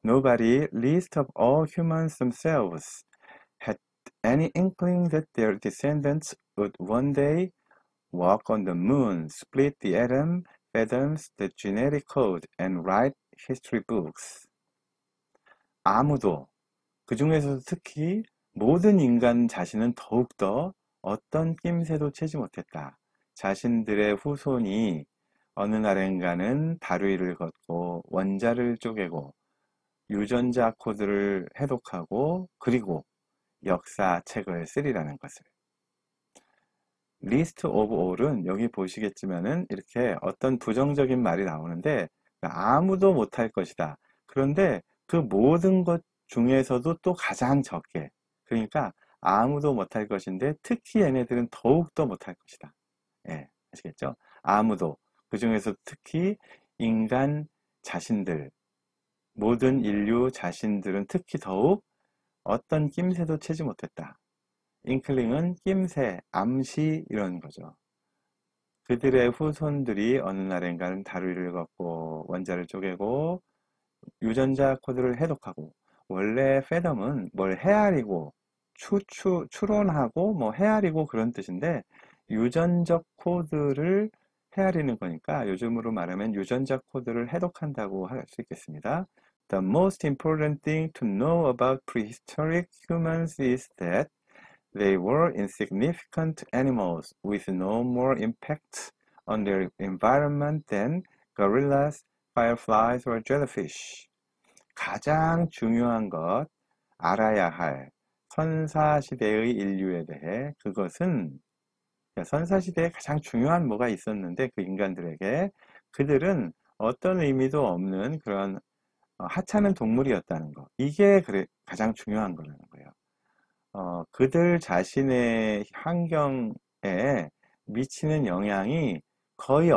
Nobody, least of all humans themselves, had any inkling that their descendants would one day walk on the moon, split the atom, fathoms the genetic code, and write history books. 아무도, 그 중에서도 특히 모든 인간 자신은 더욱더 어떤 낌새도 채지 못했다. 자신들의 후손이 어느 날엔가는 바로 위를 걷고 원자를 쪼개고 유전자 코드를 해독하고 그리고 역사책을 쓰리라는 것을. List of all은 여기 보시겠지만은 이렇게 어떤 부정적인 말이 나오는데 아무도 못할 것이다. 그런데 그 모든 것 중에서도 또 가장 적게, 그러니까 아무도 못할 것인데 특히 얘네들은 더욱더 못할 것이다. 예, 아시겠죠? 아무도, 그 중에서 특히 인간 자신들, 모든 인류 자신들은 특히 더욱 어떤 낌새도 채지 못했다. 잉클링은 낌새, 암시 이런 거죠. 그들의 후손들이 어느 날엔가는 다루이를 걷고 원자를 쪼개고 유전자 코드를 해독하고, 원래 패덤은 뭘 헤아리고 추론하고 뭐 헤아리고 그런 뜻인데 유전적 코드를 헤아리는 거니까 요즘으로 말하면 유전자 코드를 해독한다고 할 수 있겠습니다. The most important thing to know about prehistoric humans is that they were insignificant animals with no more impact on their environment than gorillas, fireflies, or jellyfish. 가장 중요한 것, 알아야 할 선사시대의 인류에 대해, 그것은 선사시대에 가장 중요한 뭐가 있었는데 그 인간들에게 그들은 어떤 의미도 없는 그런 하찮은 동물이었다는 거, 이게 가장 중요한 거라는 거예요. 그들 자신의 환경에 미치는 영향이 거의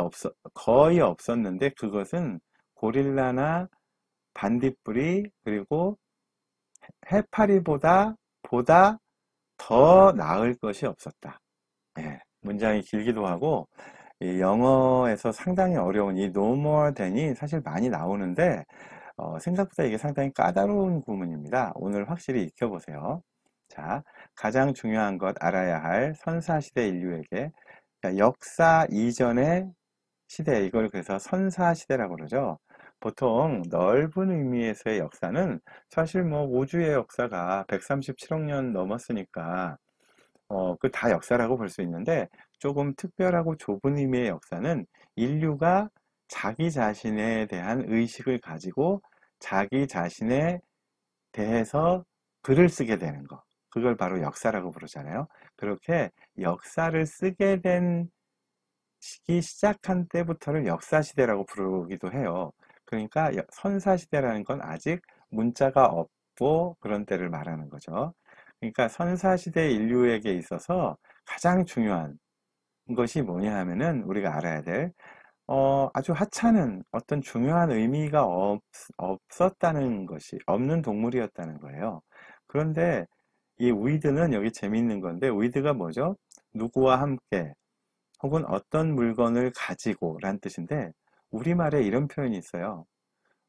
없었는데 그것은 고릴라나 반딧불이 그리고 해파리보다 더 나을 것이 없었다. 예, 문장이 길기도 하고 이 영어에서 상당히 어려운 이 no more than이 사실 많이 나오는데 생각보다 이게 상당히 까다로운 구문입니다. 오늘 확실히 익혀보세요. 자, 가장 중요한 것, 알아야 할 선사시대 인류에게, 그러니까 역사 이전의 시대, 이걸 그래서 선사시대라고 그러죠. 보통 넓은 의미에서의 역사는 사실 뭐 우주의 역사가 137억 년 넘었으니까 그 다 역사라고 볼 수 있는데, 조금 특별하고 좁은 의미의 역사는 인류가 자기 자신에 대한 의식을 가지고 자기 자신에 대해서 글을 쓰게 되는 거, 그걸 바로 역사라고 부르잖아요. 그렇게 역사를 쓰게 된 시기 시작한 때부터를 역사시대라고 부르기도 해요. 그러니까 선사시대라는 건 아직 문자가 없고 그런 때를 말하는 거죠. 그러니까 선사시대 인류에게 있어서 가장 중요한 것이 뭐냐 하면은 우리가 알아야 될 아주 하찮은 어떤 중요한 의미가 없었다는 것이, 없는 동물이었다는 거예요. 그런데 이 with는 여기 재미있는 건데, with가 뭐죠? 누구와 함께 혹은 어떤 물건을 가지고 라는 뜻인데, 우리말에 이런 표현이 있어요.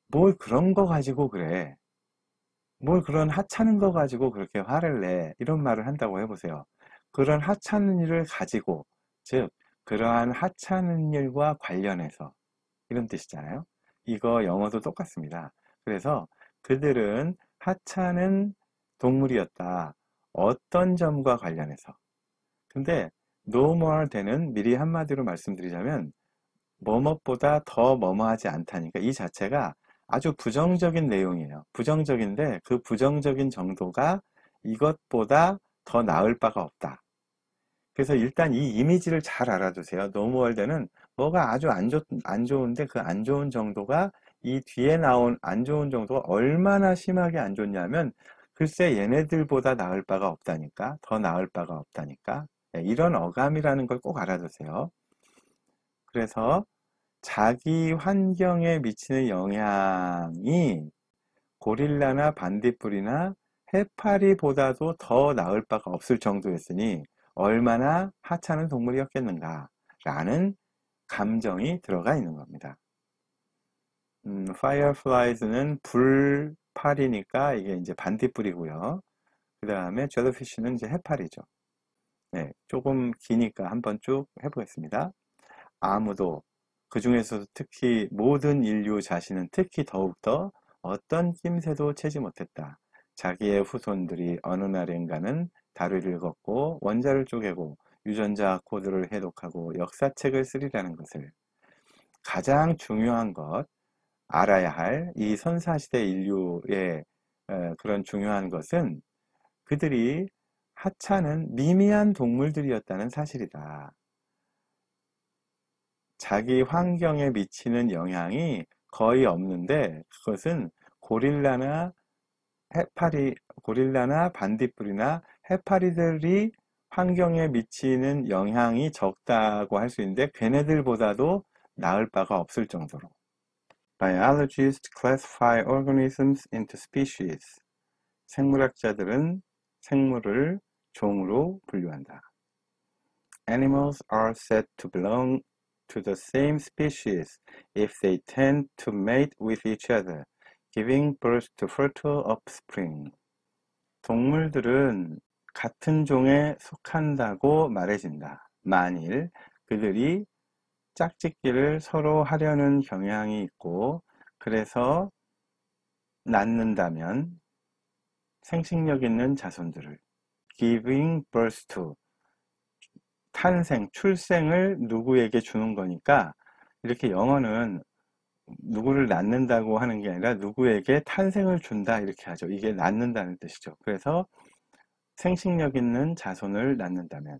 뭘 그런 거 가지고 그래, 뭘 그런 하찮은 거 가지고 그렇게 화를 내, 이런 말을 한다고 해보세요. 그런 하찮은 일을 가지고, 즉 그러한 하찮은 일과 관련해서, 이런 뜻이잖아요. 이거 영어도 똑같습니다. 그래서 그들은 하찮은 동물이었다, 어떤 점과 관련해서. 근데 no more than은 미리 한마디로 말씀드리자면 뭐뭇보다 더 뭐뭐하지 않다니까, 이 자체가 아주 부정적인 내용이에요. 부정적인데 그 부정적인 정도가 이것보다 더 나을 바가 없다. 그래서 일단 이 이미지를 잘 알아두세요. no more than은 뭐가 아주 안 좋은데 그 안 좋은 정도가, 이 뒤에 나온 안 좋은 정도가 얼마나 심하게 안 좋냐면 글쎄 얘네들보다 나을 바가 없다니까, 더 나을 바가 없다니까. 이런 어감이라는 걸 꼭 알아두세요. 그래서 자기 환경에 미치는 영향이 고릴라나 반딧불이나 해파리보다도 더 나을 바가 없을 정도였으니 얼마나 하찮은 동물이었겠는가 라는 감정이 들어가 있는 겁니다. fireflies는 파리니까 이게 이제 반딧불이고요. 그 다음에 젤리피쉬는 이제 해파리죠. 네, 조금 기니까 한번 쭉 해보겠습니다. 아무도, 그 중에서도 특히 모든 인류 자신은 특히 더욱더 어떤 낌새도 채지 못했다. 자기의 후손들이 어느 날인가는 다리를 걷고 원자를 쪼개고 유전자 코드를 해독하고 역사책을 쓰리라는 것을. 가장 중요한 것, 알아야 할 이 선사시대 인류의 그런 중요한 것은 그들이 하찮은 미미한 동물들이었다는 사실이다. 자기 환경에 미치는 영향이 거의 없는데 그것은 고릴라나 고릴라나 반딧불이나 해파리들이 환경에 미치는 영향이 적다고 할 수 있는데 걔네들보다도 나을 바가 없을 정도로. Biologists classify organisms into species. 생물학자들은 생물을 종으로 분류한다. Animals are said to belong to the same species if they tend to mate with each other, giving birth to fertile offspring. 동물들은 같은 종에 속한다고 말해진다. 만일 그들이 짝짓기를 서로 하려는 경향이 있고 그래서 낳는다면 생식력 있는 자손들을 giving birth to 탄생, 출생을 누구에게 주는 거니까 이렇게 영어는 누구를 낳는다고 하는 게 아니라 누구에게 탄생을 준다 이렇게 하죠. 이게 낳는다는 뜻이죠. 그래서 생식력 있는 자손을 낳는다면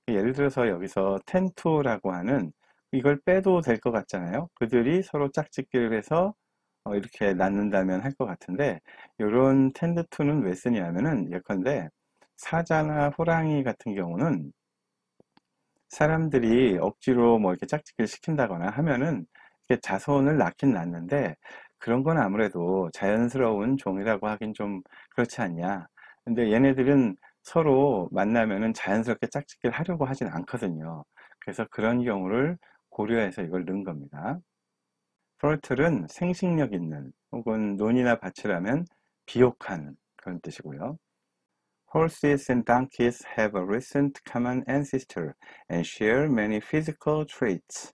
예를 들어서 여기서 텐투라고 하는 이걸 빼도 될 것 같잖아요. 그들이 서로 짝짓기를 해서 이렇게 낳는다면 할 것 같은데 이런 텐드 투는 왜 쓰냐면은 예컨대 사자나 호랑이 같은 경우는 사람들이 억지로 뭐 이렇게 짝짓기를 시킨다거나 하면은 이렇게 자손을 낳긴 낳는데 그런 건 아무래도 자연스러운 종이라고 하긴 좀 그렇지 않냐. 근데 얘네들은 서로 만나면은 자연스럽게 짝짓기를 하려고 하진 않거든요. 그래서 그런 경우를 고려해서 이걸 넣은 겁니다. fertile은 생식력 있는 혹은 논이나 밭이라면 비옥한 그런 뜻이고요. Horses and donkeys have a recent common ancestor and share many physical traits.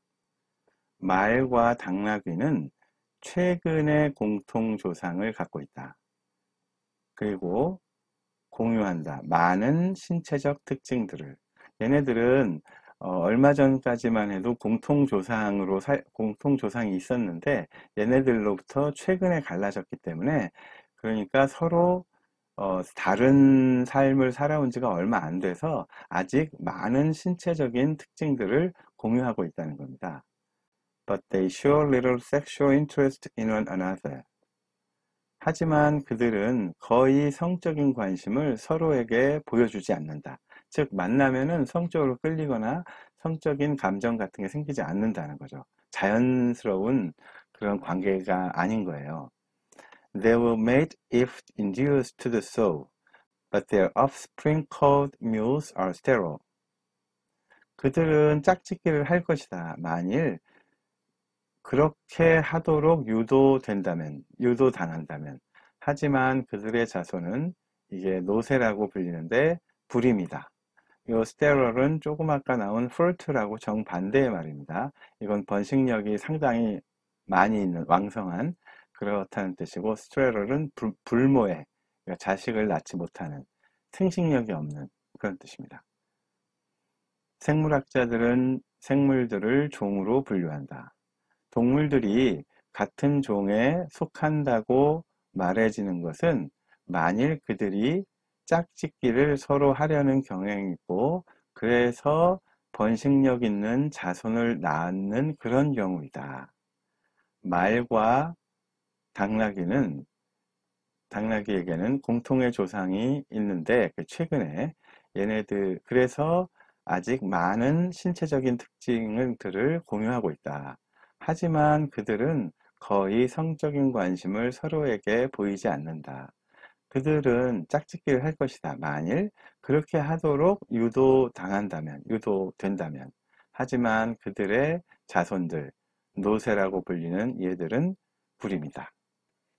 말과 당나귀는 최근의 공통 조상을 갖고 있다. 그리고 공유한다. 많은 신체적 특징들을. 얘네들은 얼마 전까지만 해도 공통조상이 있었는데 얘네들로부터 최근에 갈라졌기 때문에 그러니까 서로 다른 삶을 살아온 지가 얼마 안 돼서 아직 많은 신체적인 특징들을 공유하고 있다는 겁니다. But they show little sexual interest in one another. 하지만 그들은 거의 성적인 관심을 서로에게 보여주지 않는다. 즉 만나면은 성적으로 끌리거나 성적인 감정 같은 게 생기지 않는다는 거죠. 자연스러운 그런 관계가 아닌 거예요. They will mate if induced to do so, but their offspring called mules are sterile. 그들은 짝짓기를 할 것이다. 만일 그렇게 하도록 유도당한다면. 하지만 그들의 자손은 이게 노새라고 불리는데 불임이다. 이 스테럴은 조금 아까 나온 fertile라고 정반대의 말입니다. 이건 번식력이 상당히 많이 있는 왕성한 그렇다는 뜻이고 스테럴은 불모의 그러니까 자식을 낳지 못하는 생식력이 없는 그런 뜻입니다. 생물학자들은 생물들을 종으로 분류한다. 동물들이 같은 종에 속한다고 말해지는 것은 만일 그들이 짝짓기를 서로 하려는 경향이 있고 그래서 번식력 있는 자손을 낳는 그런 경우이다. 말과 당나귀에게는 공통의 조상이 있는데 최근에 얘네들 그래서 아직 많은 신체적인 특징들을 공유하고 있다. 하지만 그들은 거의 성적인 관심을 서로에게 보이지 않는다. 그들은 짝짓기를 할 것이다. 만일 그렇게 하도록 유도된다면. 하지만 그들의 자손들, 노새라고 불리는 얘들은 불임이다.